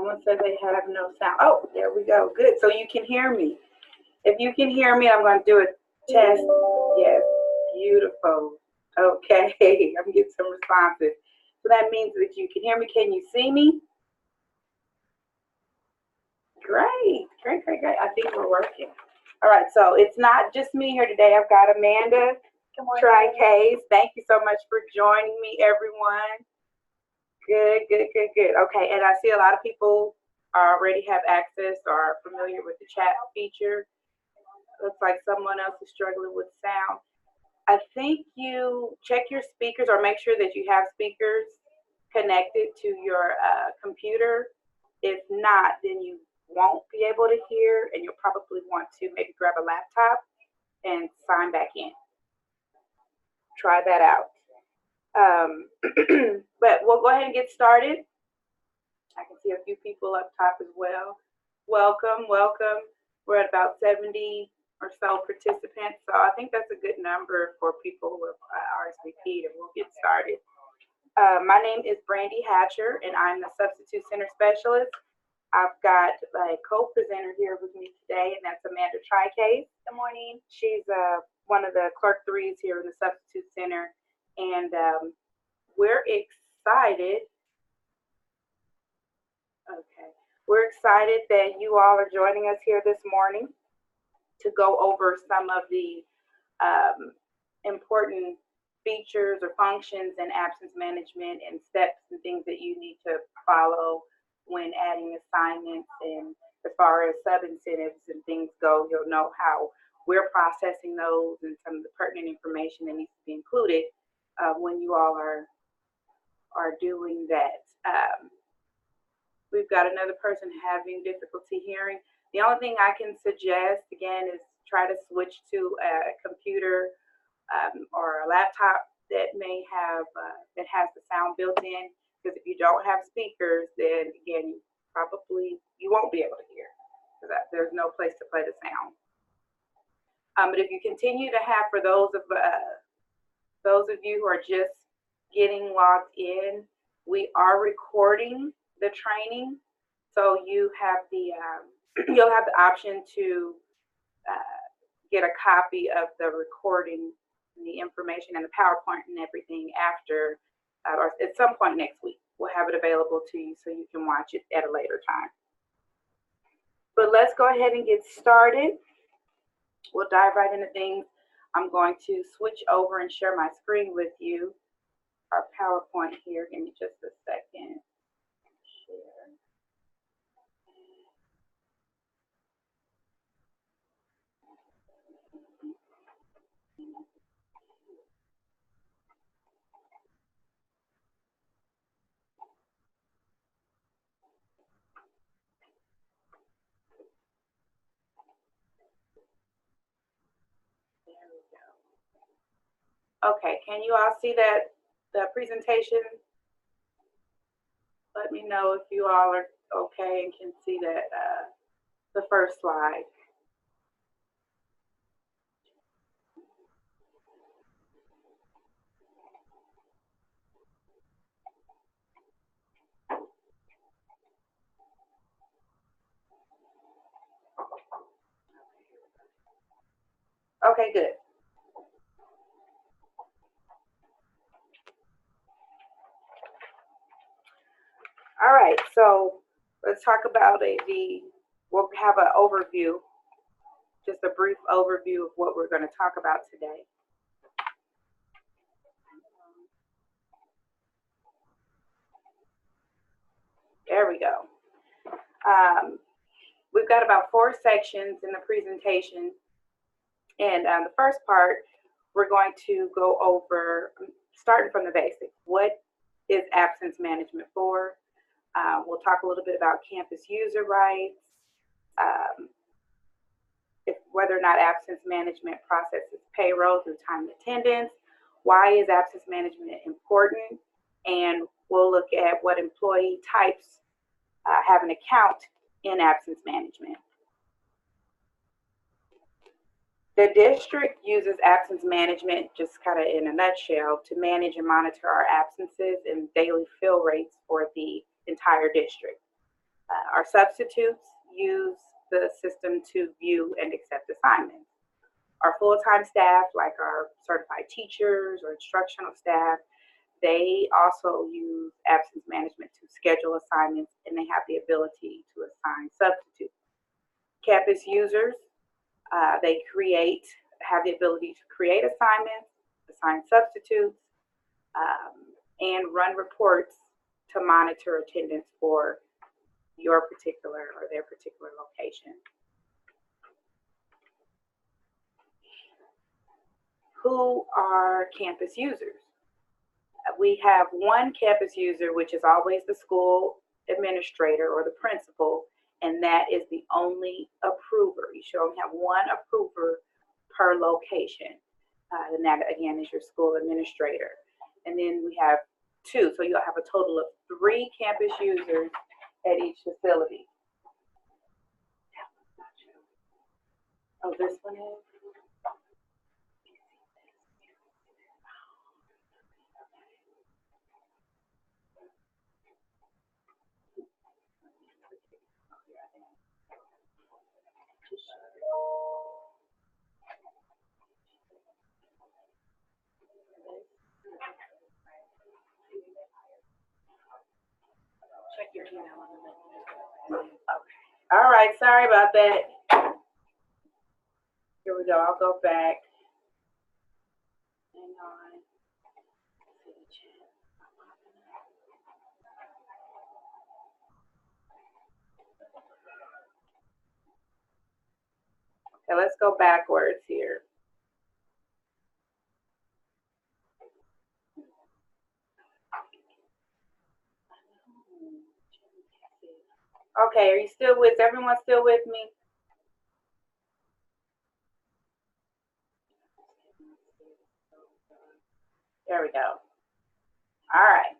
Someone said they have no sound. Oh, there we go. Good. So you can hear me. If you can hear me, I'm going to do a test. Yes. Beautiful. Okay. I'm getting some responses. So that means that you can hear me. Can you see me? Great. Great, great, great. I think we're working. All right. So it's not just me here today. I've got Amanda Tri-Case. Thank you so much for joining me, everyone. Good, good, good, good. Okay, and I see a lot of people already have access or are familiar with the chat feature. Looks like someone else is struggling with sound. I think you check your speakers or make sure that you have speakers connected to your computer. If not, then you won't be able to hear, and you'll probably want to maybe grab a laptop and sign back in. Try that out. But we'll go ahead and get started. I can see a few people up top as well. Welcome, welcome. We're at about 70 or so participants, so I think that's a good number for people with RSVP, and we'll get started. My name is Brandy Hatcher, and I'm the Substitute Center Specialist. I've got a co-presenter here with me today, and that's Amanda Tri-Case. Good morning. She's one of the clerk threes here in the Substitute Center, and we're excited. Okay, we're excited that you all are joining us here this morning to go over some of the important features or functions in absence management and steps and things that you need to follow when adding assignments. And as far as sub-incentives and things go, you'll know how we're processing those and some of the pertinent information that needs to be included when you all are doing that. We've got another person having difficulty hearing. The only thing I can suggest, again, is try to switch to a computer or a laptop that may have, that has the sound built in, because if you don't have speakers, then again, you won't be able to hear, because there's no place to play the sound. But if you continue to have, for those of you who are just getting logged in, we are recording the training, so you have the you'll have the option to get a copy of the recording, the information, and the PowerPoint and everything after, or at some point next week. We'll have it available to you so you can watch it at a later time. But let's go ahead and get started. We'll dive right into things. I'm going to switch over and share my screen with you, our PowerPoint here. Give me just a second. Share. There we go. Okay, can you all see that, the presentation? Let me know if you all are okay and can see that, the first slide. Okay, good. All right, so let's talk about we'll have an overview, just a brief overview of what we're going to talk about today. There we go. We've got about 4 sections in the presentation. And the first part, we're going to go over, starting from the basics. What is absence management for? We'll talk a little bit about campus user rights, whether or not absence management processes payroll through time and attendance. Why is absence management important? And we'll look at what employee types have an account in absence management. The district uses absence management, just kind of in a nutshell, to manage and monitor our absences and daily fill rates for the entire district. Our substitutes use the system to view and accept assignments. Our full-time staff, like our certified teachers or instructional staff, they also use absence management to schedule assignments, and they have the ability to assign substitutes. Campus users, they have the ability to create assignments, assign substitutes, and run reports to monitor attendance for your particular or their particular location. Who are campus users? We have one campus user, which is always the school administrator or the principal, and that is the only approver. You should only have one approver per location. And that, again, is your school administrator. And then we have two, so you'll have a total of 3 campus users at each facility. Oh, this one is? Check your email on the link. Okay. All right, sorry about that. Here we go. I'll go back. Hang on. Okay, let's go backwards here. Okay, are you still with, everyone still with me? There we go. All right.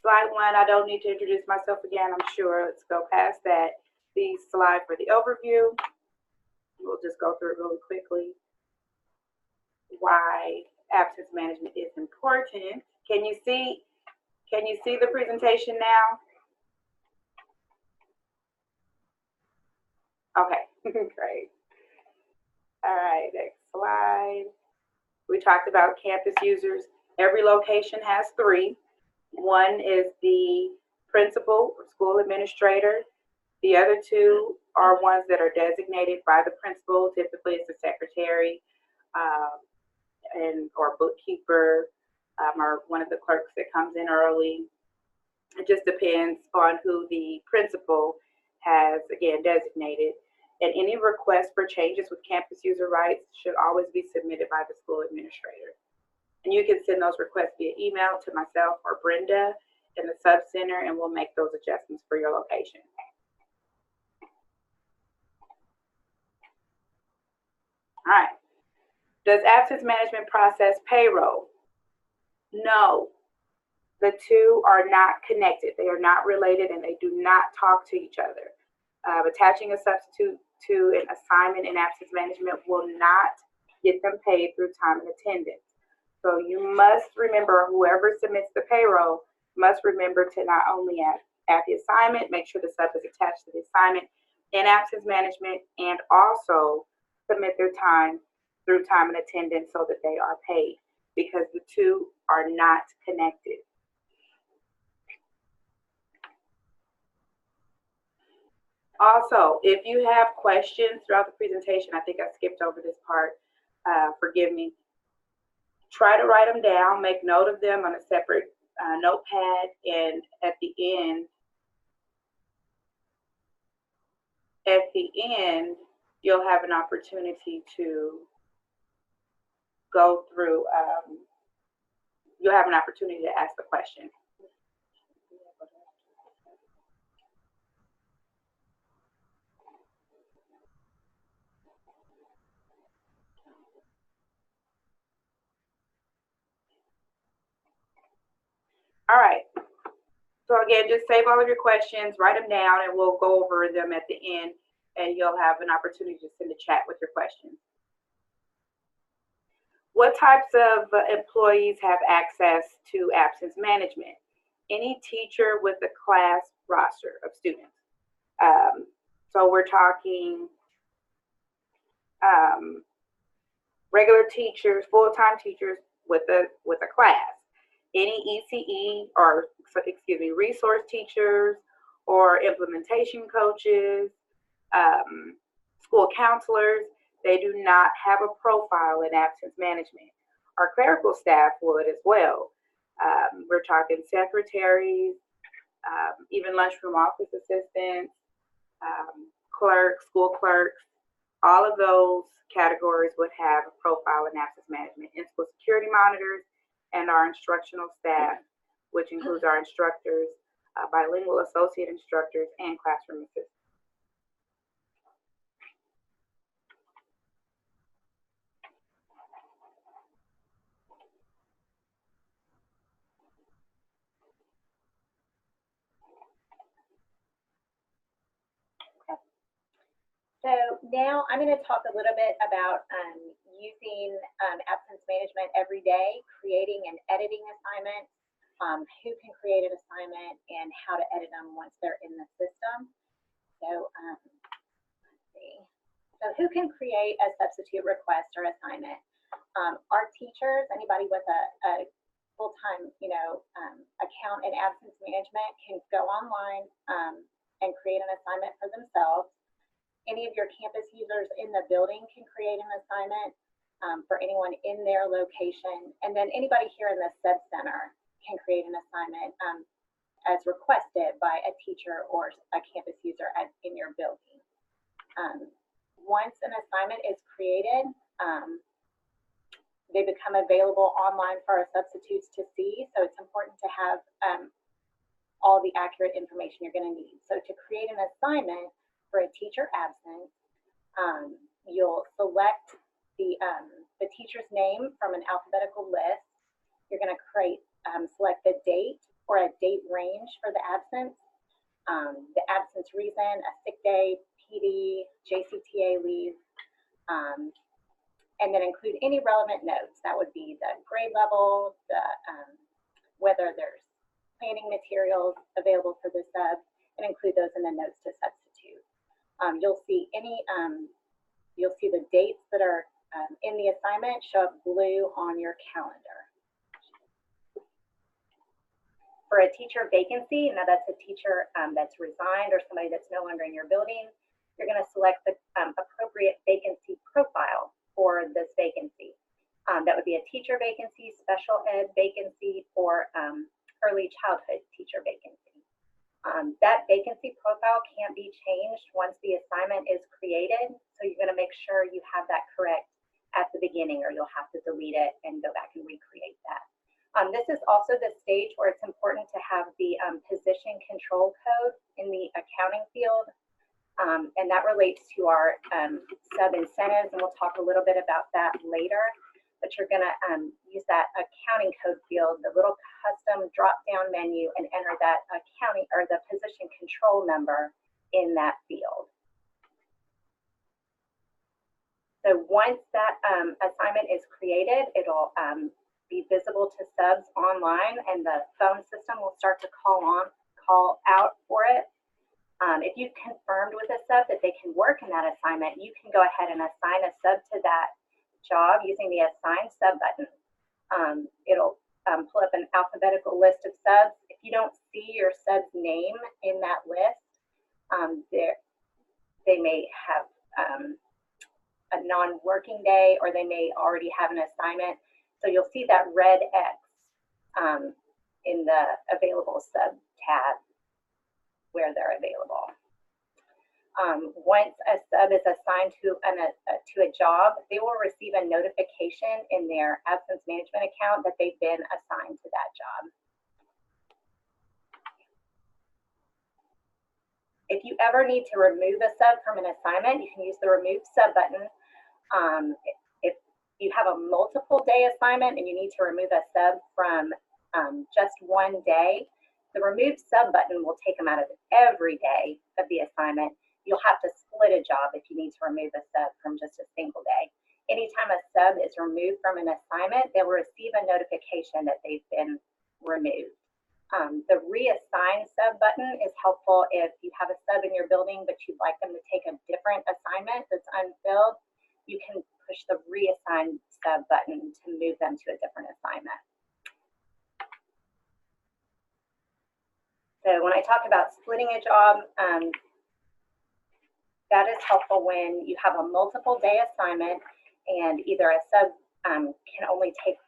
Slide 1, I don't need to introduce myself again, I'm sure. Let's go past that. The slide for the overview. We'll just go through it really quickly. Why absence management is important. Can you see the presentation now? Okay, great. All right, next slide. We talked about campus users. Every location has 3. One is the principal or school administrator. The other 2 are ones that are designated by the principal. Typically, it's the secretary or bookkeeper or one of the clerks that comes in early. It just depends on who the principal has, again, designated. And any request for changes with campus user rights should always be submitted by the school administrator. And you can send those requests via email to myself or Brenda in the sub center, and we'll make those adjustments for your location. All right. Does absence management process payroll? No. The 2 are not connected. They are not related, and they do not talk to each other. Attaching a substitute to an assignment in absence management will not get them paid through time and attendance. So you must remember, whoever submits the payroll must remember to not only add the assignment, make sure the sub is attached to the assignment in absence management, and also submit their time through time and attendance so that they are paid, because the 2 are not connected. Also, if you have questions throughout the presentation, I think I skipped over this part, forgive me. Try to write them down, make note of them on a separate notepad, and at the end, you'll have an opportunity to go through, you'll have an opportunity to ask the question. All right. So again, just save all of your questions, write them down, and we'll go over them at the end, and you'll have an opportunity to send a chat with your questions. What types of employees have access to absence management? any teacher with a class roster of students. So we're talking regular teachers, full-time teachers with a class. Any ECE or, excuse me, resource teachers or implementation coaches, school counselors, they do not have a profile in absence management. Our clerical staff would as well. We're talking secretaries, even lunchroom office assistants, clerks, school clerks, all of those categories would have a profile in absence management. In-school security monitors and our instructional staff, which includes our instructors, bilingual associate instructors, and classroom assistants. So now I'm going to talk a little bit about using absence management every day, creating and editing assignments, who can create an assignment, and how to edit them once they're in the system. So let's see. So who can create a substitute request or assignment? Our teachers, anybody with a full-time, account in absence management can go online and create an assignment for themselves. Any of your campus users in the building can create an assignment for anyone in their location. And then anybody here in the sub center can create an assignment as requested by a teacher or a campus user in your building. Once an assignment is created, they become available online for our substitutes to see. So it's important to have all the accurate information you're going to need. So to create an assignment for a teacher absent, you'll select the teacher's name from an alphabetical list. You're going to select the date or a date range for the absence, the absence reason, a sick day, PD, JCPS leave, and then include any relevant notes. That would be the grade level, whether there's planning materials available for the sub, and include those in the notes to substitute. You'll see the dates that are in the assignment show up blue on your calendar. For a teacher vacancy, now that's a teacher that's resigned or somebody that's no longer in your building, you're going to select the appropriate vacancy profile for this vacancy. That would be a teacher vacancy, special ed vacancy, or early childhood teacher vacancy. That vacancy profile can't be changed once the assignment is created, so you're going to make sure you have that correct at the beginning, or you'll have to delete it and go back and recreate that. This is also the stage where it's important to have the position control code in the accounting field, and that relates to our sub incentives, and we'll talk a little bit about that later. But you're going to use that accounting code field, the little custom drop-down menu, and enter that accounting or the position control number in that field. So once that assignment is created, it'll be visible to subs online, and the phone system will start to call out for it. If you've confirmed with a sub that they can work in that assignment, you can go ahead and assign a sub to that job using the assign sub button. It'll pull up an alphabetical list of subs. If you don't see your sub's name in that list, they may have a non-working day, or they may already have an assignment. So you'll see that red X in the available sub tab where they're available. Once a sub is assigned to a job, they will receive a notification in their absence management account that they've been assigned to that job. If you ever need to remove a sub from an assignment, you can use the remove sub button. If you have a multiple day assignment and you need to remove a sub from just one day, the remove sub button will take them out of every day of the assignment. You'll have to split a job if you need to remove a sub from just a single day. Anytime a sub is removed from an assignment, they'll receive a notification that they've been removed. The reassign sub button is helpful if you have a sub in your building, but you'd like them to take a different assignment that's unfilled. You can push the reassign sub button to move them to a different assignment. So when I talk about splitting a job, that is helpful when you have a multiple day assignment and either a sub can only take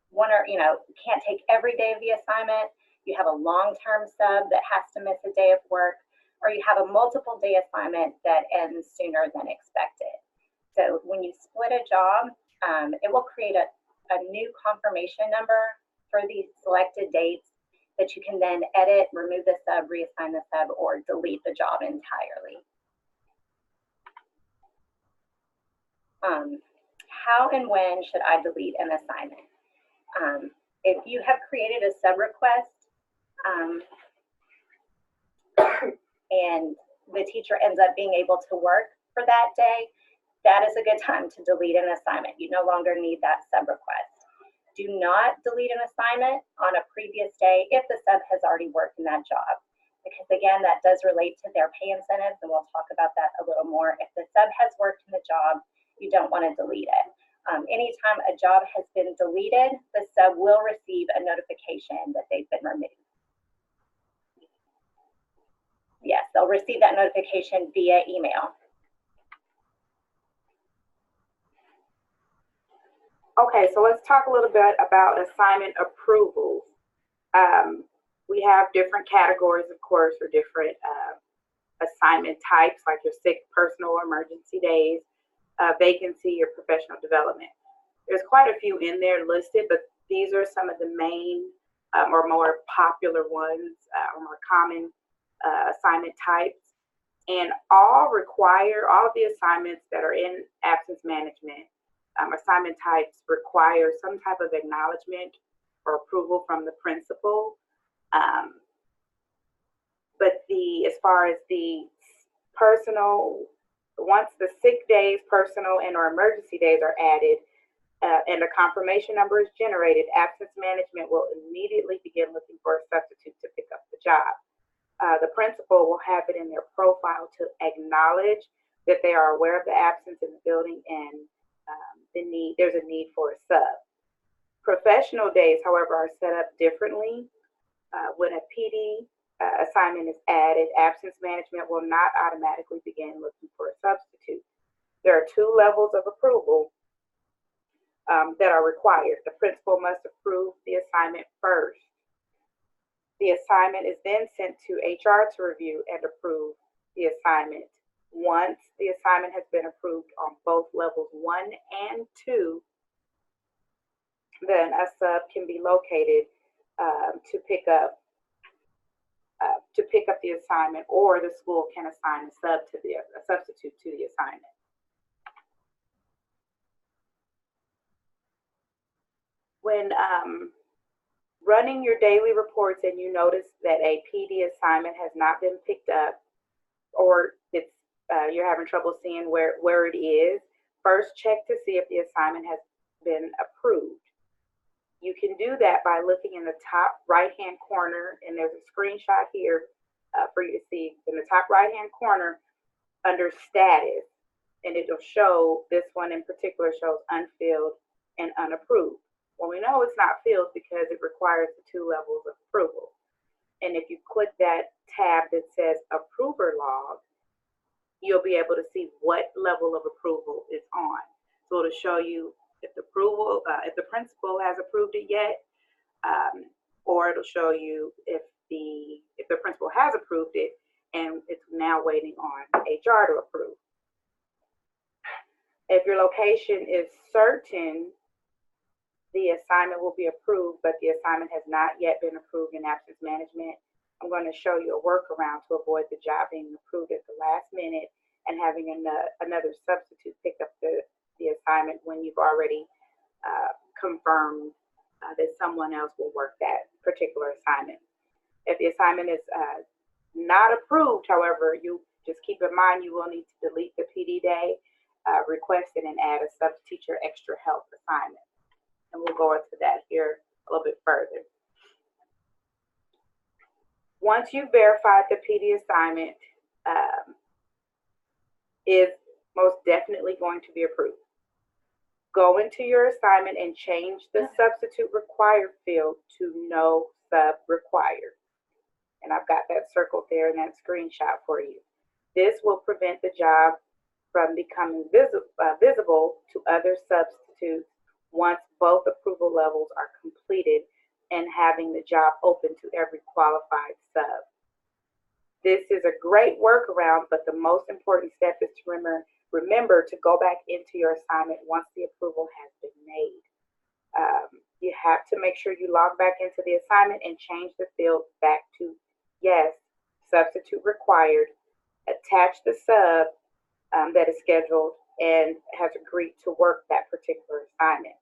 one or, can't take every day of the assignment. You have a long-term sub that has to miss a day of work, or you have a multiple day assignment that ends sooner than expected. So when you split a job, it will create a new confirmation number for these selected dates that you can then edit, remove the sub, reassign the sub, or delete the job entirely. How and when should I delete an assignment? If you have created a sub request and the teacher ends up being able to work for that day, that is a good time to delete an assignment. You no longer need that sub request. Do not delete an assignment on a previous day if the sub has already worked in that job, because again, that does relate to their pay incentives, and we'll talk about that a little more. If the sub has worked in the job, you don't want to delete it. Anytime a job has been deleted, the sub will receive a notification that they've been removed. Yes, they'll receive that notification via email. Okay, so let's talk a little bit about assignment approvals. We have different categories, of course, for different assignment types, like your sick, personal, or emergency days, vacancy, or professional development. There's quite a few in there listed, but these are some of the main or more popular ones or more common assignment types. And all of the assignments that are in absence management, assignment types require some type of acknowledgement or approval from the principal. But as far as the personal, once the sick days, personal, and or emergency days are added and a confirmation number is generated, absence management will immediately begin looking for a substitute to pick up the job. The principal will have it in their profile to acknowledge that they are aware of the absence in the building and there's a need for a sub. Professional days, however, are set up differently. When a PD assignment is added, absence management will not automatically begin looking for a substitute. There are two levels of approval that are required. The principal must approve the assignment first. The assignment is then sent to HR to review and approve the assignment. Once the assignment has been approved on both levels 1 and 2, then a sub can be located to pick up the assignment, or the school can assign a substitute to the assignment. When running your daily reports and you notice that a PD assignment has not been picked up, or you're having trouble seeing where it is, first check to see if the assignment has been approved. You can do that by looking in the top right-hand corner, and there's a screenshot here for you to see. In the top right-hand corner under status, and it'll show, this one in particular shows unfilled and unapproved. Well, we know it's not filled because it requires the 2 levels of approval. And if you click that tab that says approver log, you'll be able to see what level of approval is on. So it'll show you if the principal has approved it yet, or it'll show you if the principal has approved it and it's now waiting on HR to approve. If your location is certain the assignment will be approved, but the assignment has not yet been approved in absence management, I'm going to show you a workaround to avoid the job being approved at the last minute and having another substitute pick up the assignment when you've already confirmed that someone else will work that particular assignment. If the assignment is not approved, however, you just keep in mind you will need to delete the PD day, request it, and add a subteacher extra help assignment. And we'll go into that here a little bit further. Once you've verified the PD assignment is most definitely going to be approved, go into your assignment and change the substitute required field to no sub required. And I've got that circled there in that screenshot for you. This will prevent the job from becoming visible to other substitutes once both approval levels are completed and having the job open to every qualified sub. This is a great workaround, but the most important step is to remember to go back into your assignment once the approval has been made. You have to make sure you log back into the assignment and change the field back to yes, substitute required, attach the sub that is scheduled and has agreed to work that particular assignment.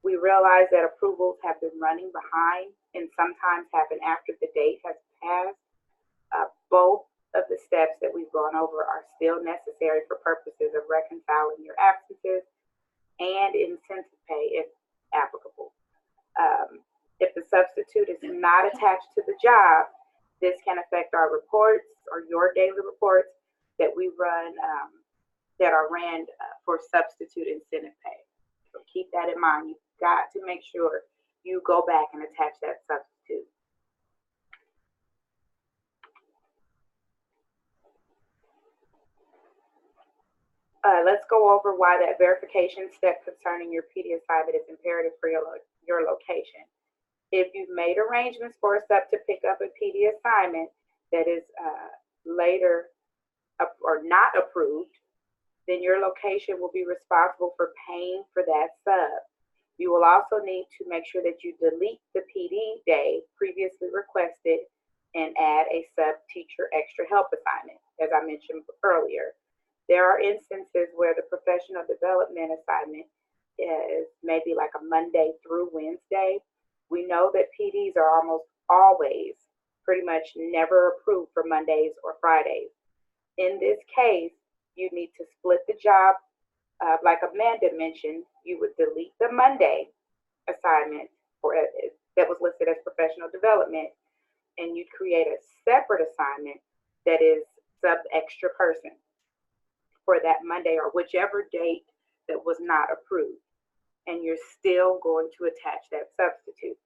We realize that approvals have been running behind and sometimes happen after the date has passed. Both of the steps that we've gone over are still necessary for purposes of reconciling your absences and incentive pay if applicable. If the substitute is not attached to the job, this can affect our reports or your daily reports that we run that are ran for substitute incentive pay. So keep that in mind. You've got to make sure you go back and attach that substitute. Let's go over why that verification step concerning your PD assignment is imperative for your location. If you've made arrangements for a sub to pick up a PD assignment that is later or not approved, then your location will be responsible for paying for that sub. You will also need to make sure that you delete the PD day previously requested and add a sub teacher extra help assignment, as I mentioned earlier. There are instances where the professional development assignment is maybe like a Monday through Wednesday. We know that PDs are almost always pretty much never approved for Mondays or Fridays. In this case, you need to split the job. Like Amanda mentioned, you would delete the Monday assignment that was listed as professional development, and you'd create a separate assignment that is sub extra person for that Monday or whichever date that was not approved. And you're still going to attach that substitute.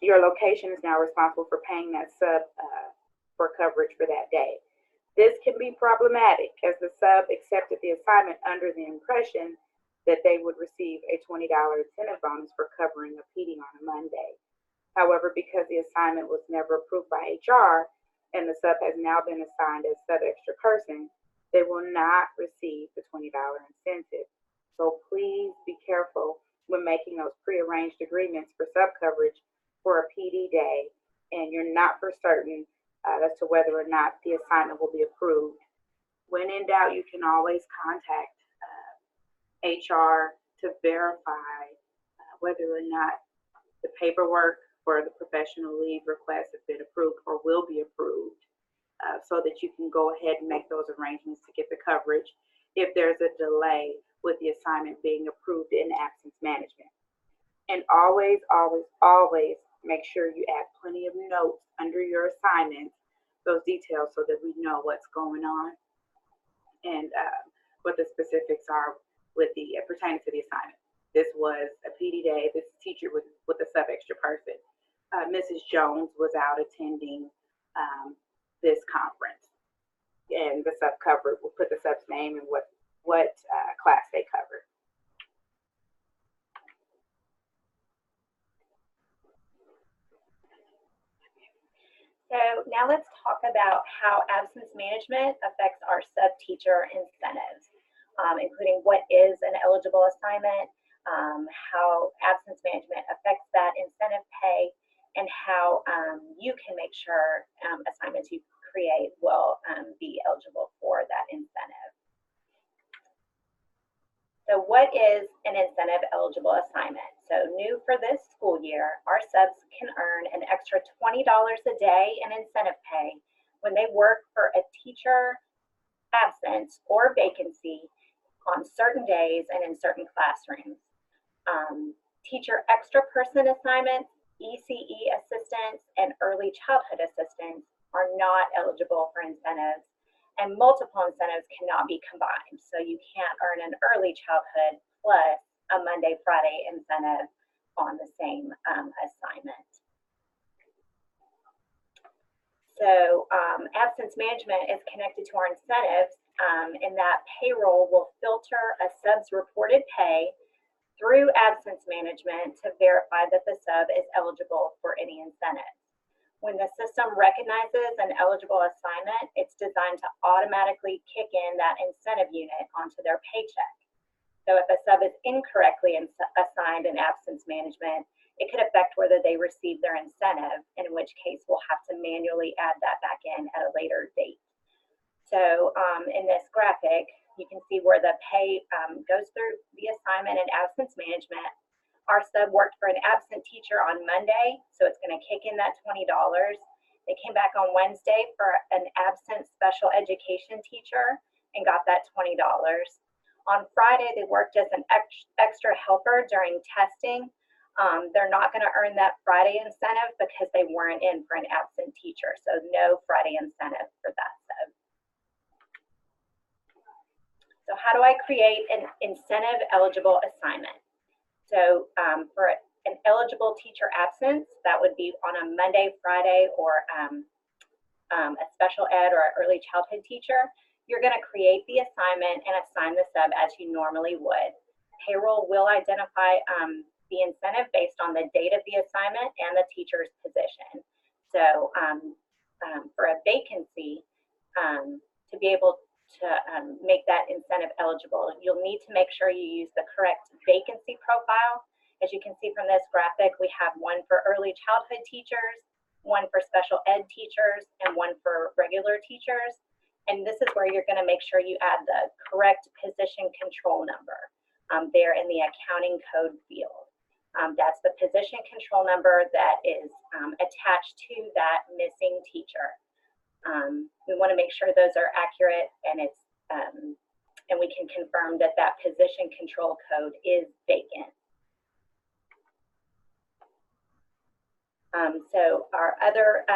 Your location is now responsible for paying that sub for coverage for that day. This can be problematic as the sub accepted the assignment under the impression that they would receive a $20 incentive bonus for covering a PD on a Monday. However, because the assignment was never approved by HR and the sub has now been assigned as sub extra person, they will not receive the $20 incentive. So please be careful when making those prearranged agreements for sub coverage for a PD day and you're not for certain as to whether or not the assignment will be approved. When in doubt, you can always contact HR to verify whether or not the paperwork for the professional leave request has been approved or will be approved, so that you can go ahead and make those arrangements to get the coverage if there's a delay with the assignment being approved in absence management. And always, always, always make sure you add plenty of notes under your assignments, those details, so that we know what's going on and what the specifics are with the pertaining to the assignment. This was a PD day. This teacher was with a sub extra person. Mrs. Jones was out attending this conference, and the sub covered. We'll put the sub's name and what class they covered. So now let's talk about how absence management affects our sub-teacher incentives, including what is an eligible assignment, how absence management affects that incentive pay, and how you can make sure assignments you create will be eligible for that incentive. So what is an incentive eligible assignment? So new for this school year, our subs can earn an extra $20 a day in incentive pay when they work for a teacher absence or vacancy on certain days and in certain classrooms. Teacher extra person assignments ECE assistants and early childhood assistants are not eligible for incentives, and multiple incentives cannot be combined. So you can't earn an early childhood plus a Monday, Friday incentive on the same assignment. So absence management is connected to our incentives, in that payroll will filter a sub's reported pay through absence management to verify that the sub is eligible for any incentive. When the system recognizes an eligible assignment, it's designed to automatically kick in that incentive unit onto their paycheck. So if a sub is incorrectly assigned in absence management, it could affect whether they receive their incentive, in which case we'll have to manually add that back in at a later date. So in this graphic, you can see where the pay goes through the assignment and absence management. Our sub worked for an absent teacher on Monday, so it's going to kick in that $20. They came back on Wednesday for an absent special education teacher and got that $20. On Friday, they worked as an extra helper during testing. They're not going to earn that Friday incentive because they weren't in for an absent teacher, so no Friday incentive for that sub. So how do I create an incentive eligible assignment? So for an eligible teacher absence, that would be on a Monday, Friday, or a special ed or an early childhood teacher. You're going to create the assignment and assign the sub as you normally would. Payroll will identify the incentive based on the date of the assignment and the teacher's position. So for a vacancy, to be able to make that incentive eligible, you'll need to make sure you use the correct vacancy profile. As you can see from this graphic, we have one for early childhood teachers, one for special ed teachers, and one for regular teachers. And this is where you're going to make sure you add the correct position control number there in the accounting code field. That's the position control number that is attached to that missing teacher. We want to make sure those are accurate, and it's and we can confirm that that position control code is vacant. So our other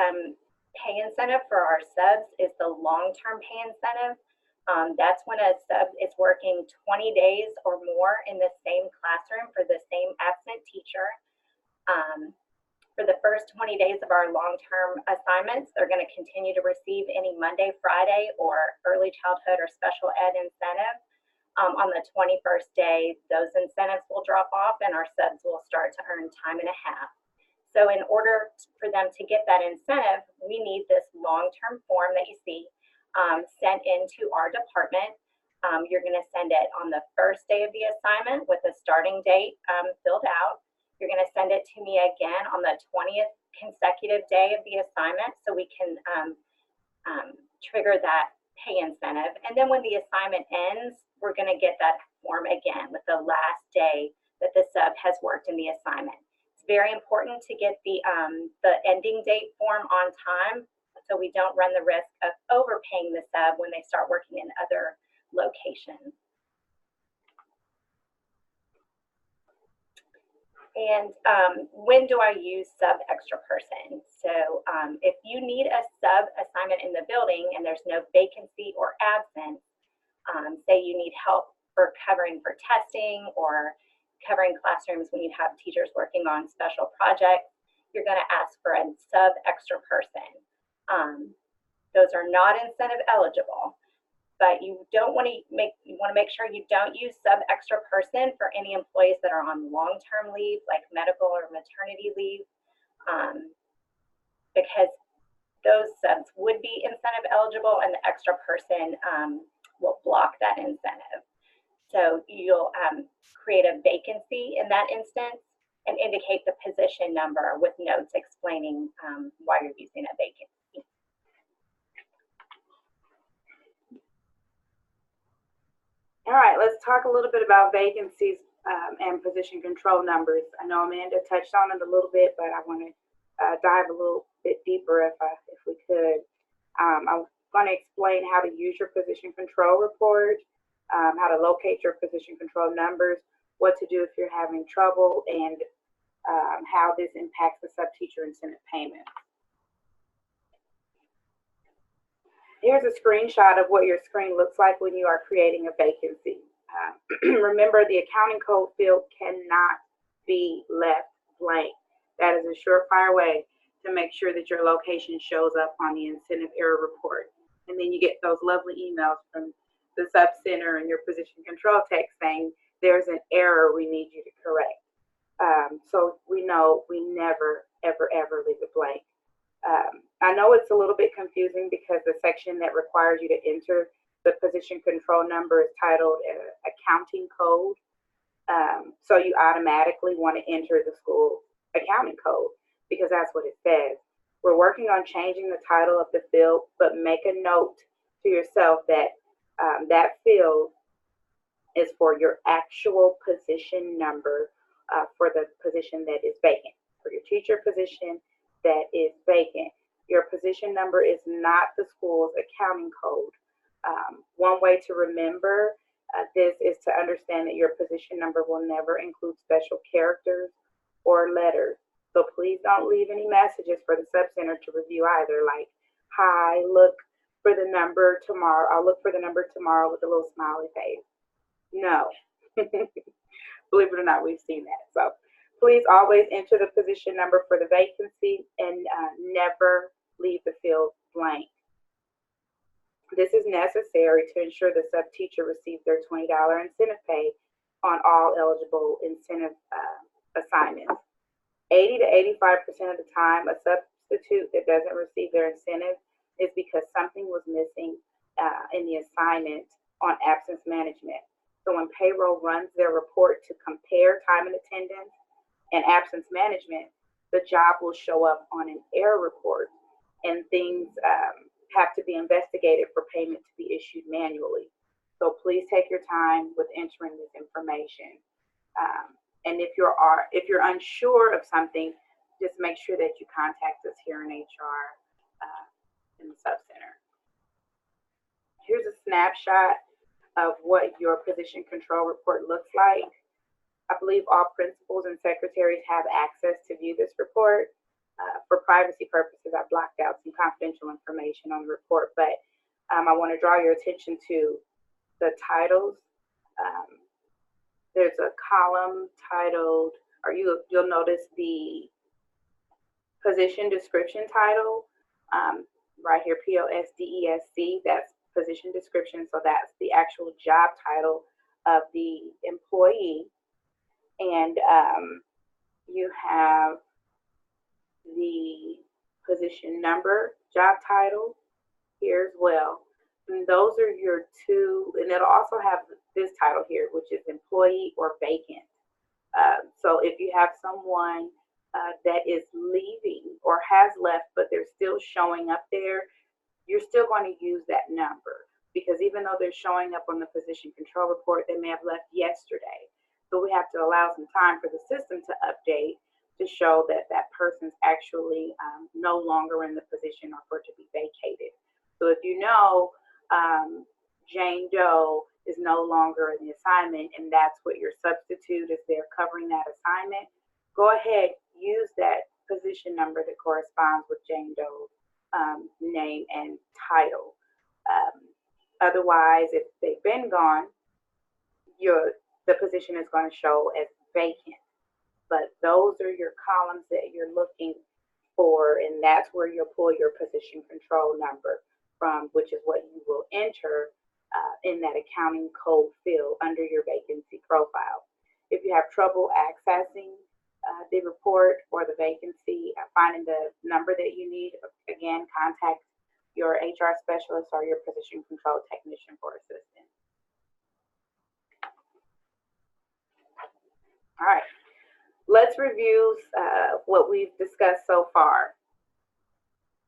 pay incentive for our subs is the long-term pay incentive. That's when a sub is working 20 days or more in the same classroom for the same absent teacher. For the first 20 days of our long-term assignments, they're going to continue to receive any Monday, Friday, or early childhood or special ed incentive. On the 21st day, those incentives will drop off and our subs will start to earn time and a half. So in order for them to get that incentive, we need this long-term form that you see sent into our department. You're going to send it on the first day of the assignment with the starting date filled out. You're going to send it to me again on the 20th consecutive day of the assignment so we can trigger that pay incentive. And then when the assignment ends, we're going to get that form again with the last day that the sub has worked in the assignment. It's very important to get the ending date form on time so we don't run the risk of overpaying the sub when they start working in other locations. And when do I use sub extra person? So if you need a sub assignment in the building and there's no vacancy or absence, say you need help for covering for testing or covering classrooms when you have teachers working on special projects, you're going to ask for a sub extra person. Those are not incentive eligible. But you want to make sure you don't use sub extra person for any employees that are on long-term leave, like medical or maternity leave, because those subs would be incentive eligible and the extra person will block that incentive. So you'll create a vacancy in that instance and indicate the position number with notes explaining why you're using a vacancy. All right, let's talk a little bit about vacancies and position control numbers. I know Amanda touched on it a little bit, but I want to dive a little bit deeper if we could. I'm going to explain how to use your position control report, how to locate your position control numbers, what to do if you're having trouble, and how this impacts the sub-teacher incentive payment. Here's a screenshot of what your screen looks like when you are creating a vacancy. Remember, the accounting code field cannot be left blank. That is a surefire way to make sure that your location shows up on the incentive error report. And then you get those lovely emails from the sub center and your position control text saying, there's an error we need you to correct. So we know we never, ever, ever leave it blank. I know it's a little bit confusing because the section that requires you to enter the position control number is titled accounting code. So you automatically want to enter the school accounting code because that's what it says. We're working on changing the title of the field, but make a note to yourself that that field is for your actual position number for the position that is vacant. For your teacher position that is vacant, your position number is not the school's accounting code. One way to remember this is to understand that your position number will never include special characters or letters. So please don't leave any messages for the sub-center to review either, like, hi, look for the number tomorrow. I'll look for the number tomorrow with a little smiley face. No. Believe it or not, we've seen that. So please always enter the position number for the vacancy and never leave the field blank. This is necessary to ensure the sub-teacher receives their $20 incentive pay on all eligible incentive assignments. 80 to 85% of the time, a substitute that doesn't receive their incentive is because something was missing in the assignment on absence management. So when payroll runs their report to compare time and attendance and absence management, the job will show up on an error report, and things have to be investigated for payment to be issued manually. So please take your time with entering this information. And if you're unsure of something, just make sure that you contact us here in HR in the sub center. Here's a snapshot of what your position control report looks like. I believe all principals and secretaries have access to view this report. For privacy purposes, I blocked out some confidential information on the report, but I want to draw your attention to the titles. There's a column titled, or you'll notice the position description title right here, POSDESC, that's position description. So that's the actual job title of the employee. And you have the position number, job title here as well. And those are your two, and it'll also have this title here, which is employee or vacant. So if you have someone that is leaving or has left, but they're still showing up there, you're still going to use that number, because even though they're showing up on the position control report, they may have left yesterday. So we have to allow some time for the system to update to show that that person's actually no longer in the position or for it to be vacated. So if you know Jane Doe is no longer in the assignment and that's what your substitute is there covering that assignment, go ahead, use that position number that corresponds with Jane Doe's name and title. Otherwise, if they've been gone, the position is going to show as vacant. But those are your columns that you're looking for, and that's where you'll pull your position control number from, which is what you will enter in that accounting code field under your vacancy profile. If you have trouble accessing the report or the vacancy, finding the number that you need, again, contact your HR specialist or your position control technician for assistance. All right, let's review what we've discussed so far.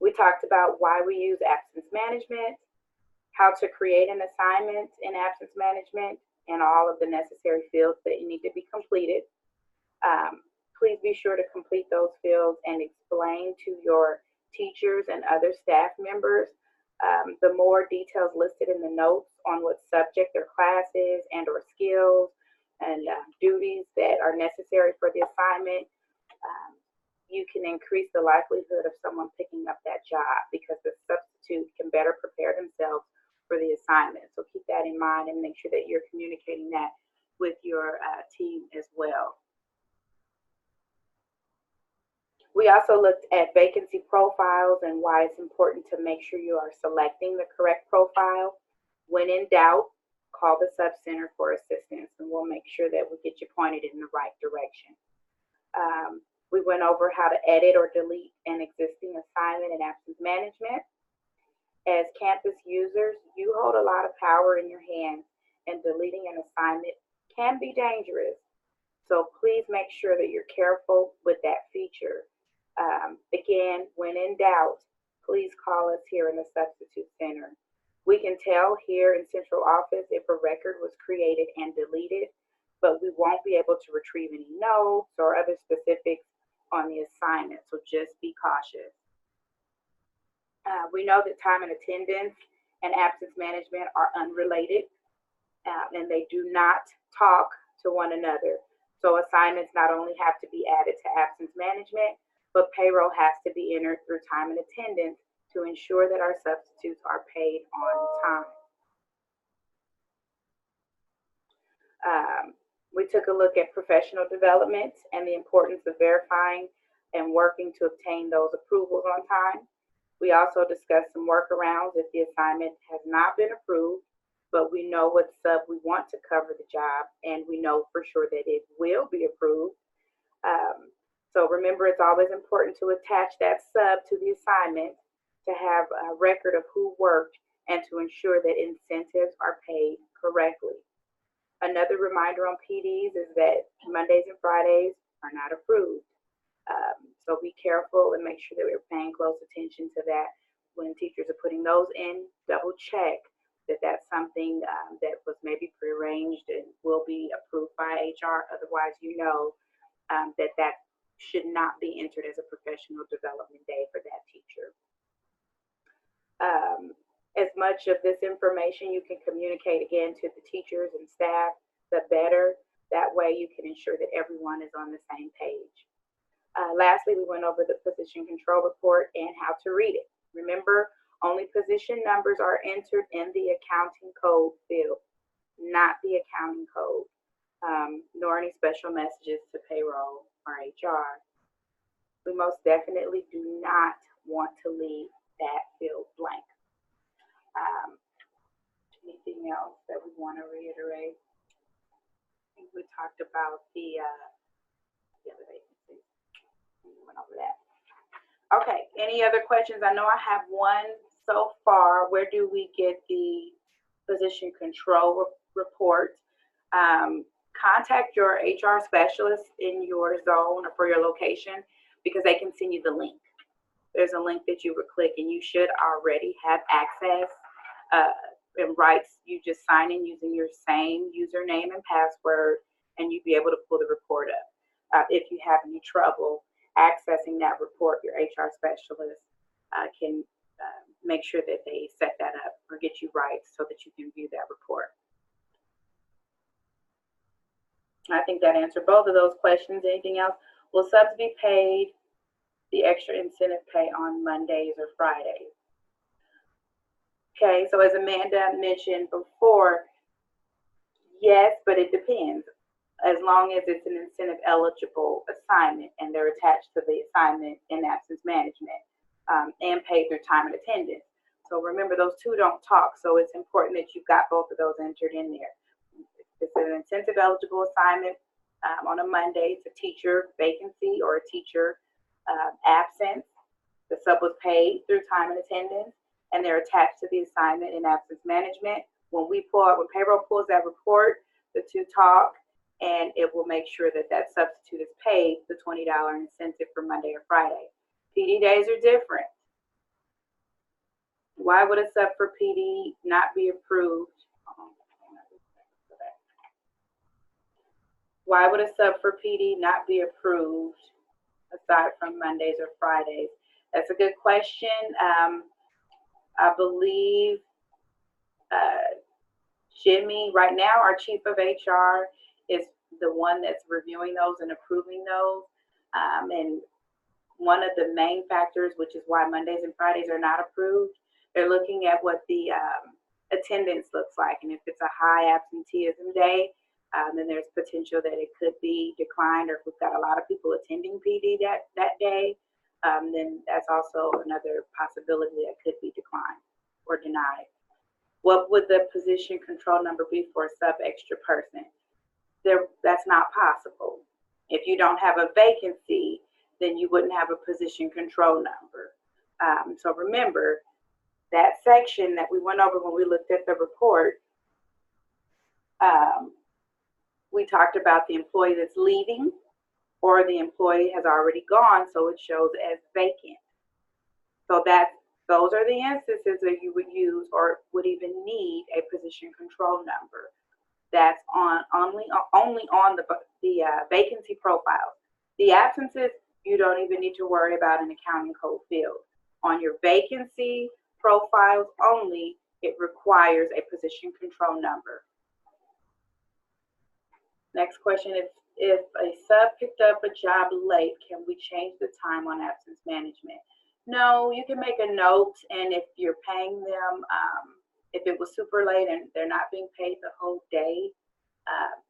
We talked about why we use absence management, how to create an assignment in absence management, and all of the necessary fields that you need to be completed. Please be sure to complete those fields and explain to your teachers and other staff members the more details listed in the notes on what subject or classes and or skills and duties that are necessary for the assignment. you can increase the likelihood of someone picking up that job because the substitute can better prepare themselves for the assignment. So keep that in mind and make sure that you're communicating that with your team as well. We also looked at vacancy profiles and why it's important to make sure you are selecting the correct profile. When in doubt, call the sub center for assistance and we'll make sure that we get you pointed in the right direction. We went over how to edit or delete an existing assignment in absence management. As campus users, you hold a lot of power in your hands, and deleting an assignment can be dangerous. So please make sure that you're careful with that feature. Again, when in doubt, please call us here in the Substitute Center. We can tell here in Central Office if a record was created and deleted, but we won't be able to retrieve any notes or other specifics on the assignment, so just be cautious. We know that time and attendance and absence management are unrelated, and they do not talk to one another. So assignments not only have to be added to absence management, but payroll has to be entered through time and attendance to ensure that our substitutes are paid on time. We took a look at professional development and the importance of verifying and working to obtain those approvals on time. We also discussed some workarounds if the assignment has not been approved, but we know what sub we want to cover the job, and we know for sure that it will be approved. So remember, it's always important to attach that sub to the assignment to have a record of who worked and to ensure that incentives are paid correctly. Another reminder on PDs is that Mondays and Fridays are not approved. So be careful and make sure that we're paying close attention to that. When teachers are putting those in, double check that that's something that was maybe prearranged and will be approved by HR. Otherwise, you know that should not be entered as a professional development day for that teacher. As much of this information you can communicate again to the teachers and staff, the better. That way you can ensure that everyone is on the same page. Lastly, we went over the position control report and how to read it. Remember, only position numbers are entered in the accounting code field, not the accounting code, nor any special messages to payroll or HR. We most definitely do not want to leave that field blank. Anything else that we want to reiterate? I think we talked about the other vacancies. We went over that. Okay, any other questions? I know I have one so far. Where do we get the position control report? Contact your HR specialist in your zone or for your location because they can send you the link. There's a link that you would click and you should already have access. It writes, you just sign in using your same username and password and you'd be able to pull the report up. If you have any trouble accessing that report, your HR specialist can make sure that they set that up or get you right so that you can view that report. I think that answered both of those questions. Anything else? Will subs be paid the extra incentive pay on Mondays or Fridays? Okay, so as Amanda mentioned before, yes, but it depends. As long as it's an incentive eligible assignment and they're attached to the assignment in absence management and paid through time and attendance. So remember, those two don't talk, so it's important that you've got both of those entered in there. If it's an incentive eligible assignment on a Monday, it's a teacher vacancy or a teacher absence. The sub was paid through time and attendance and they're attached to the assignment in absence management. When payroll pulls that report, the two talk and it will make sure that that substitute is paid the $20 incentive for Monday or Friday. PD days are different. Why would a sub for PD not be approved? Why would a sub for PD not be approved aside from Mondays or Fridays? That's a good question. I believe Jimmy, right now, our chief of HR is the one that's reviewing those and approving those. And one of the main factors, which is why Mondays and Fridays are not approved, they're looking at what the attendance looks like. And if it's a high absenteeism day, then there's potential that it could be declined, or if we've got a lot of people attending PD that day, then that's also another possibility that could be declined or denied. What would the position control number be for a sub extra person? That's not possible. If you don't have a vacancy, then you wouldn't have a position control number. So remember, that section that we went over when we looked at the report, we talked about the employee that's leaving, or the employee has already gone, so it shows as vacant. So those are the instances that you would use or would even need a position control number. That's only on the vacancy profiles. The absences, you don't even need to worry about an accounting code field. On your vacancy profiles only, it requires a position control number. Next question is, if a sub picked up a job late, can we change the time on absence management? No, you can make a note, and if you're paying them, if it was super late and they're not being paid the whole day,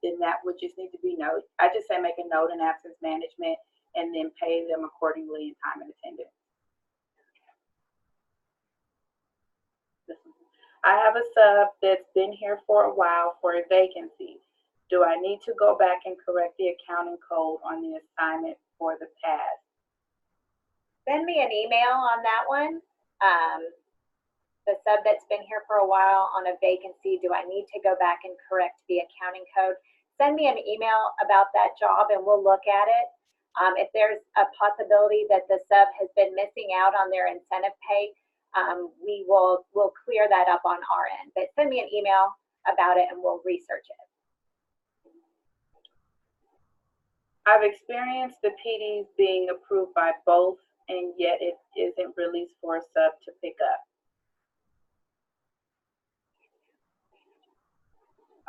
then that would just need to be noted. I just say make a note in absence management and then pay them accordingly in time and attendance. I have a sub that's been here for a while for a vacancy. Do I need to go back and correct the accounting code on the assignment for the past? Send me an email on that one. The sub that's been here for a while on a vacancy, do I need to go back and correct the accounting code? Send me an email about that job and we'll look at it. If there's a possibility that the sub has been missing out on their incentive pay, we'll clear that up on our end. But send me an email about it and we'll research it. I've experienced the PDs being approved by both, and yet it isn't released for a sub to pick up.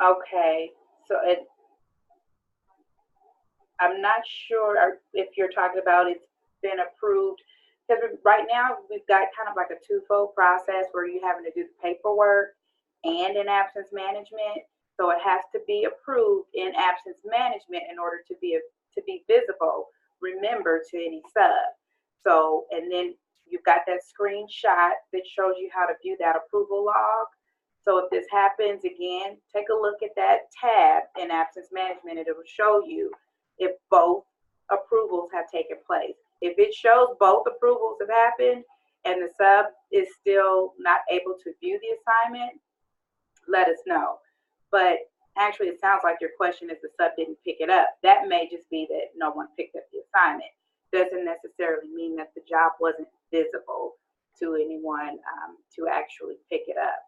Okay, so I'm not sure if you're talking about it's been approved, because right now we've got kind of like a twofold process where you're having to do the paperwork and in absence management. So it has to be approved in absence management in order to be visible, remember, to any sub. So, and then you've got that screenshot that shows you how to view that approval log. So if this happens again, take a look at that tab in absence management and it will show you if both approvals have taken place. If it shows both approvals have happened and the sub is still not able to view the assignment, let us know. But actually, it sounds like your question is the sub didn't pick it up. That may just be that no one picked up the assignment. Doesn't necessarily mean that the job wasn't visible to anyone to actually pick it up.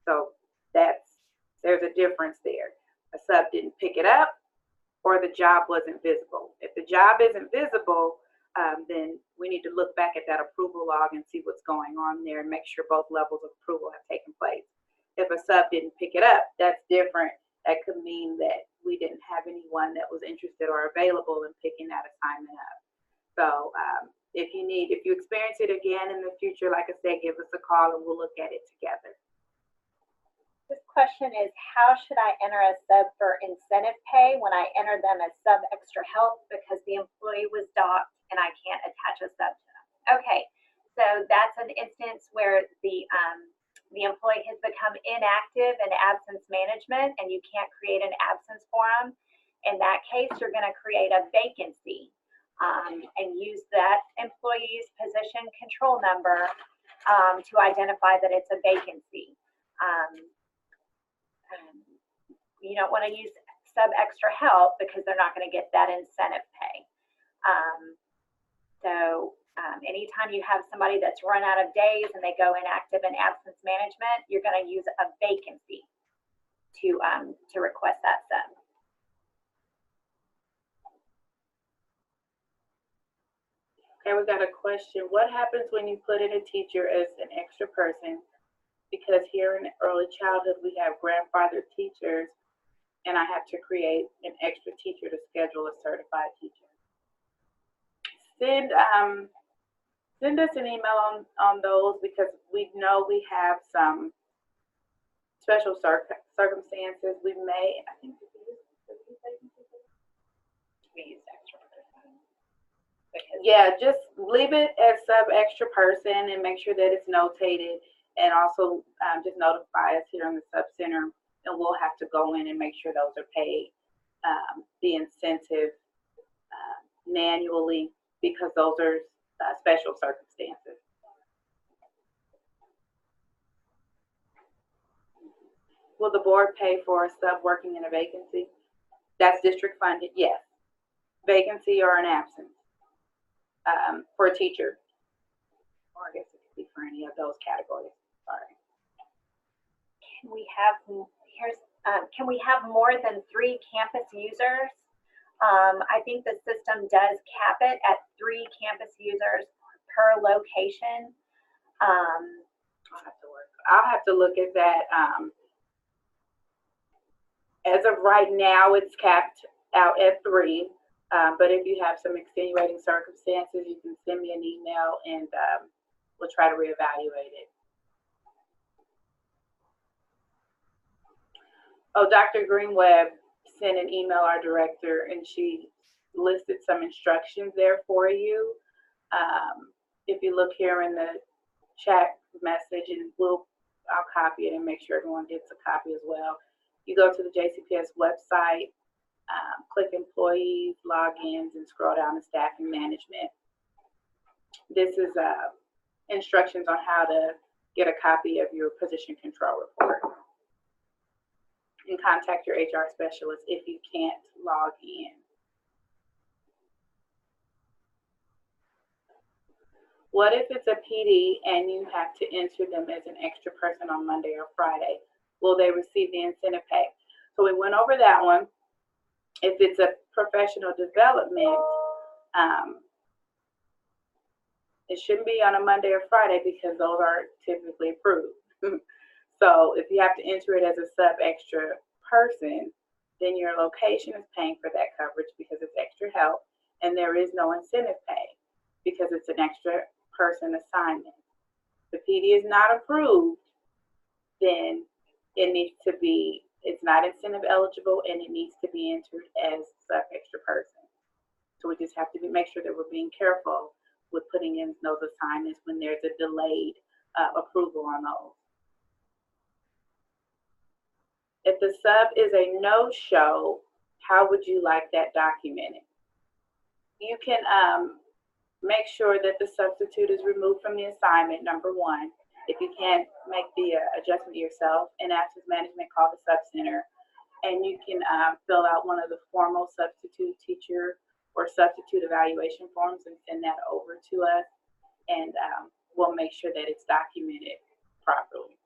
So there's a difference there. A sub didn't pick it up, or the job wasn't visible. If the job isn't visible, then we need to look back at that approval log and see what's going on there and make sure both levels of approval have taken place. If a sub didn't pick it up, that's different. That could mean that we didn't have anyone that was interested or available in picking that assignment up. So if you experience it again in the future, like I said, give us a call and we'll look at it together. This question is, how should I enter a sub for incentive pay when I enter them as sub extra help because the employee was docked and I can't attach a sub to them? Okay, so that's an instance where the employee has become inactive in absence management and you can't create an absence form. In that case, you're going to create a vacancy and use that employee's position control number to identify that it's a vacancy. You don't want to use sub extra help because they're not going to get that incentive pay. Anytime you have somebody that's run out of days and they go inactive in absence management, you're going to use a vacancy to request that sub. Okay, we got a question. What happens when you put in a teacher as an extra person? Because here in early childhood, we have grandfathered teachers, and I have to create an extra teacher to schedule a certified teacher. Send send us an email on those because we know we have some special circumstances. We may, I think We use extra person. Because yeah, just leave it as sub extra person and make sure that it's notated, and also just notify us here in the sub center, and we'll have to go in and make sure those are paid. The incentive manually, because those are special circumstances. Will the board pay for a sub working in a vacancy? That's district funded, yes. Vacancy or an absence for a teacher. Or I guess it could be for any of those categories. Sorry. can we have, can we have more than 3 campus users? I think the system does cap it at 3 campus users per location. I'll have to look at that. As of right now, it's capped out at 3. But if you have some extenuating circumstances, you can send me an email and we'll try to reevaluate it. Oh, Dr. Greenweb sent an email our director, and she listed some instructions there for you. If you look here in the chat message, and I'll copy it and make sure everyone gets a copy as well. You go to the JCPS website, click employees, logins, and scroll down to staffing management. This is instructions on how to get a copy of your position control report. And contact your HR specialist if you can't log in. What if it's a PD and you have to enter them as an extra person on Monday or Friday? Will they receive the incentive pay? So we went over that one. If it's a professional development, it shouldn't be on a Monday or Friday because those are typically approved. So if you have to enter it as a sub extra person, then your location is paying for that coverage because it's extra help, and there is no incentive pay because it's an extra person assignment. If the PD is not approved, then it needs to be, it's not incentive eligible, and it needs to be entered as sub extra person. So we just have to make sure that we're being careful with putting in those assignments when there's a delayed approval on those. If the sub is a no-show, how would you like that documented? You can make sure that the substitute is removed from the assignment, number 1. If you can't make the adjustment yourself, in absence management, call the sub center, and you can fill out one of the formal substitute teacher or substitute evaluation forms and send that over to us, and we'll make sure that it's documented properly.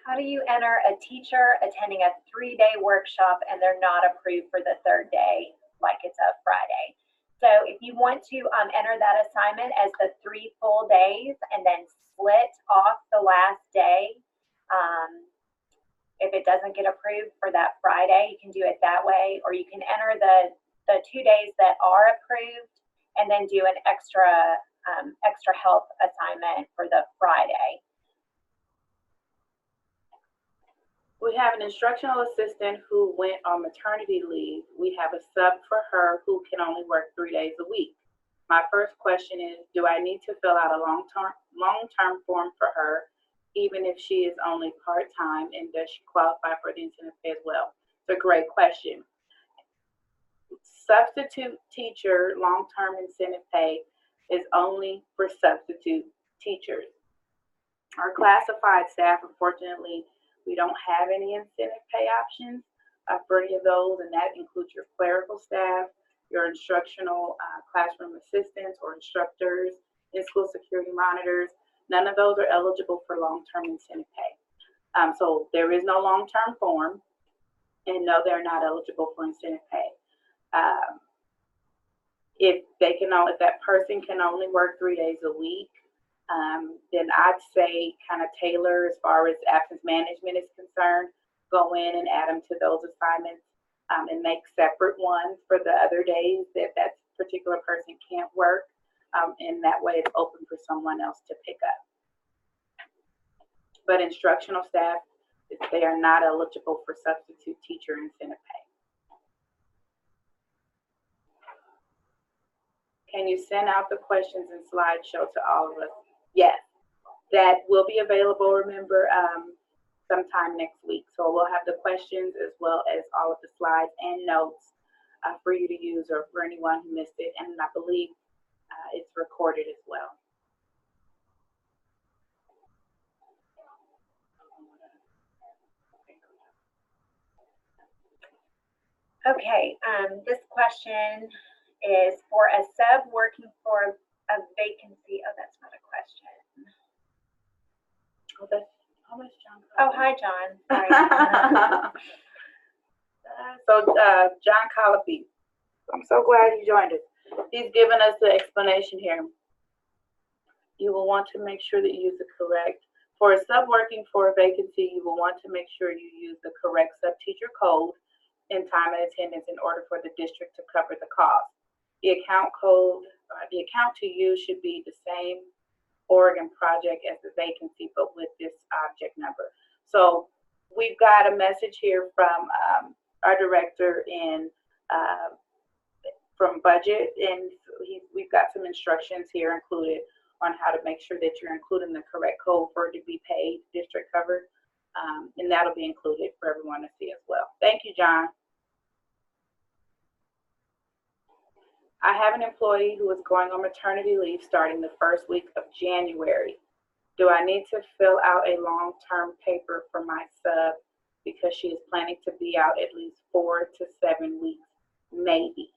How do you enter a teacher attending a 3-day workshop and they're not approved for the 3rd day, like it's a Friday? So if you want to enter that assignment as the 3 full days and then split off the last day, if it doesn't get approved for that Friday, you can do it that way, or you can enter the 2 days that are approved and then do an extra help assignment for the Friday. We have an instructional assistant who went on maternity leave. We have a sub for her who can only work 3 days a week. My first question is, do I need to fill out a long-term form for her, even if she is only part-time, and does she qualify for the incentive pay as well? It's a great question. Substitute teacher long-term incentive pay is only for substitute teachers. Our classified staff, unfortunately, we don't have any incentive pay options for any of those, and that includes your clerical staff, your instructional classroom assistants or instructors, in-school security monitors. None of those are eligible for long-term incentive pay. So there is no long-term form, and no, they're not eligible for incentive pay. If that person can only work 3 days a week, then I'd say kind of tailor as far as absence management is concerned, go in and add them to those assignments and make separate ones for the other days that that particular person can't work. And that way it's open for someone else to pick up. But instructional staff, they are not eligible for substitute teacher incentive pay. Can you send out the questions and slideshow to all of us? Yes, that will be available, remember, sometime next week. So we'll have the questions as well as all of the slides and notes for you to use, or for anyone who missed it. And I believe it's recorded as well. Okay, this question is for a sub working for a vacancy. Oh, that's not a question. Oh, that's John. Oh, hi, John. Sorry. So John Colopy, I'm so glad you joined us. He's given us the explanation here. You will want to make sure that you use the correct, for a sub working for a vacancy, you will want to make sure you use the correct sub-teacher code in time and attendance in order for the district to cover the cost. The account code, the account to use should be the same Oregon project as the vacancy, but with this object number. So we've got a message here from our director in from budget, and we've got some instructions here included on how to make sure that you're including the correct code for it to be paid, district covered, and that'll be included for everyone to see as well. Thank you, John. I have an employee who is going on maternity leave starting the first week of January. Do I need to fill out a long-term paper for my sub because she is planning to be out at least 4 to 7 weeks? Maybe.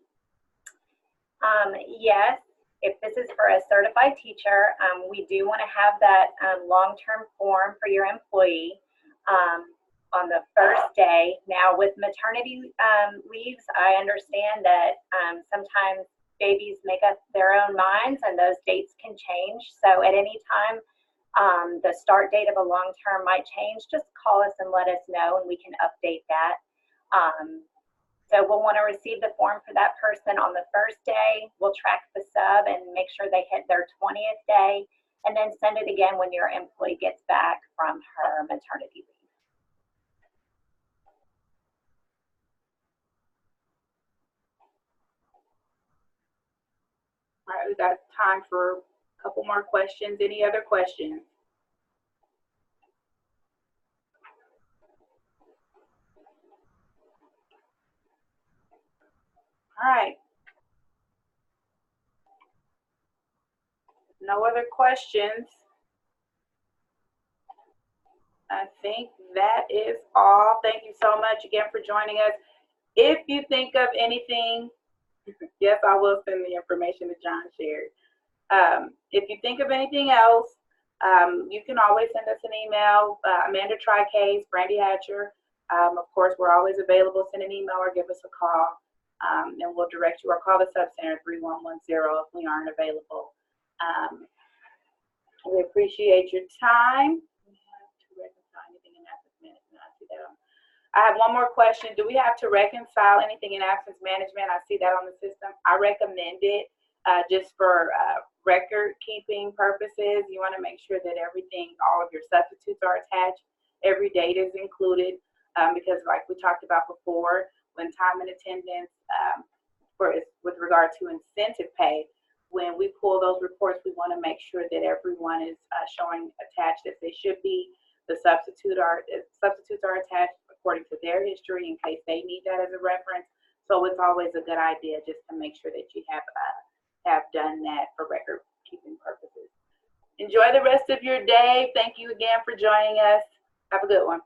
Yes, if this is for a certified teacher, we do want to have that long-term form for your employee on the first day. Now, with maternity leaves, I understand that sometimes babies make up their own minds and those dates can change. So at any time, the start date of a long-term might change. Just call us and let us know and we can update that. So we'll want to receive the form for that person on the first day. We'll track the sub and make sure they hit their 20th day, and then send it again when your employee gets back from her maternity leave. All right, we got time for a couple more questions. Any other questions? All right. No other questions. I think that is all. Thank you so much again for joining us. If you think of anything, yes, I will send the information that John shared. If you think of anything else, you can always send us an email. Amanda Tricase, Brandy Hatcher. Of course, we're always available. Send an email or give us a call, and we'll direct you, or call the sub-center 3110 if we aren't available. We appreciate your time. I have one more question. Do we have to reconcile anything in absence management? I see that on the system. I recommend it just for record keeping purposes. You want to make sure that everything, all of your substitutes are attached. Every date is included because like we talked about before, when time and attendance with regard to incentive pay, when we pull those reports, we want to make sure that everyone is showing attached as they should be. The substitutes are attached according to their history in case they need that as a reference. So it's always a good idea just to make sure that you have done that for record keeping purposes. Enjoy the rest of your day. Thank you again for joining us. Have a good one.